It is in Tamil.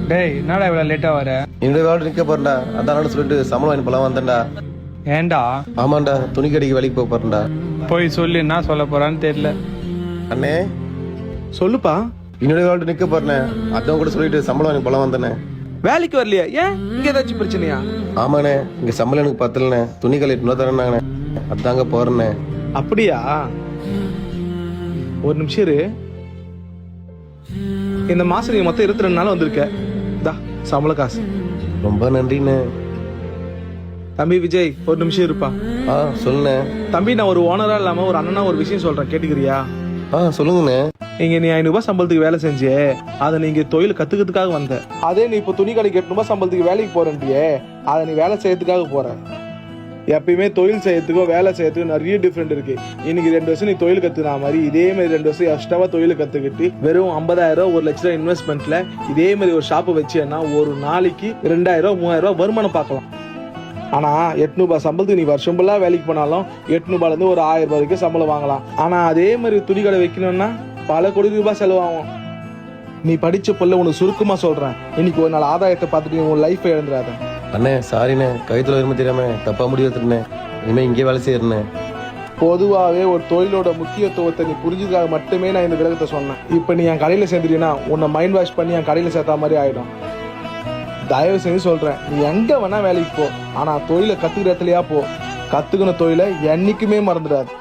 டேய் என்னடா இவ்வளவு லேட்டா வர? இந்த வேலை நிக்க போறேன்டா. அதான் சொல்லிட்டு சம்பளம் வாங்கி போலாம் வந்தேன்டா. ஏன்டா? ஆமாண்டா, துணி கடைக்கு வேலைக்கு போக போறேன்டா. போய் சொல்லு, என்ன சொல்ல போறான்னு தெரியல. அண்ணே சொல்லுப்பா. இன்னொரு வேலை நிக்க போறேன். அதான் கூட சொல்லிட்டு சம்பளம் வாங்கி போலாம் வந்தேனே. வேலைக்கு வரலையா? ஏன் இங்க ஏதாச்சும் பிரச்சனையா? ஆமாண்ணே, இங்க சம்பளம் எனக்கு பத்தலண்ணே. துணி கலை இன்னும் தரேன்னாங்கண்ணே. அதாங்க போறேண்ணே. அப்படியா? ஒரு நிமிஷம் இரு. இந்த மாசம் நீ மொத்தம் 22 நாள் வந்திருக்க. சம்பள காசு. ரொம்ப நன்றிண்ணே. தம்பி விஜய், ஒரு நிமிஷம் இருப்பா. சொல்லுண்ணே. தம்பி, நான் ஒரு ஓனரா இல்லாம ஒரு அண்ணனா ஒரு விஷயம் சொல்றேன், கேட்டுக்கிறியா? சொல்லுங்கண்ணே. இங்க நீ 500 ரூபாய் சம்பளத்துக்கு வேலை செஞ்சே, அதை நீங்க தொழில் கத்துக்கிறதுக்காக வந்த. அதே நீ இப்ப துணி கடைக்கு 800 ரூபாய் சம்பளத்துக்கு வேலைக்கு போறேன்றியே, அதை நீ வேலை செய்யறதுக்காக போற. எப்பயுமே தொழில் செய்யறதுக்கும் வேலை செய்யறதுக்கும் நிறைய டிஃபரெண்ட் இருக்கு. இன்னைக்கு 2 வருஷம் நீ தொழில் கத்துனா மாதிரி இதே மாதிரி 2 வருஷம் எக்ஸ்ட்ராவா தொழில் கத்துக்கிட்டு வெறும் 50,000 1 லட்ச ரூபாய் இன்வெஸ்ட்மெண்ட்ல இதே மாதிரி ஒரு ஷாப்பை வச்சேன்னா ஒரு நாளைக்கு 2,000 3,000 ரூபாய் வருமானம் பார்க்கலாம். ஆனா 800 ரூபாய் சம்பளத்துக்கு நீ வருஷம் ஃபுல்லா வேலைக்கு போனாலும் 800 ரூபாயில இருந்து ஒரு 1000 ரூபாய் வரைக்கும் சம்பளம் வாங்கலாம். ஆனா அதே மாதிரி துணி கடை வைக்கணும்னா பல கோடி ரூபாய் செலவாகும். நீ படிச்ச பொல்ல உனக்கு சுருக்கமா சொல்றேன், இன்னைக்கு ஒரு நாள் ஆதாயத்தை பார்த்துட்டு உன் லைஃபை இழந்துடாத. அண்ணே சாரிண்ணே, கைத்துல வருமா தெரியாம தப்பா முடிவெடுத்துட்டேன். இனிமே இங்கே வேலை செய்யறேன். பொதுவாகவே ஒரு தொழிலோட முக்கியத்துவத்தை நீ புரிஞ்சுக்காக மட்டுமே நான் இந்த விலகத்தை சொன்னேன். இப்ப நீ என் கடையில சேர்ந்துட்டீங்கன்னா உன்னை மைண்ட் வாஷ் பண்ணி என் கடையில சேர்த்தா மாதிரி ஆயிடும். தயவு செஞ்சு சொல்றேன், நீ எங்க வேணா வேலைக்கு போ, ஆனா தொழிலை கத்துக்கிற இடத்துலயா போ. கத்துக்கின தொழிலை என்னைக்குமே மறந்துடாது.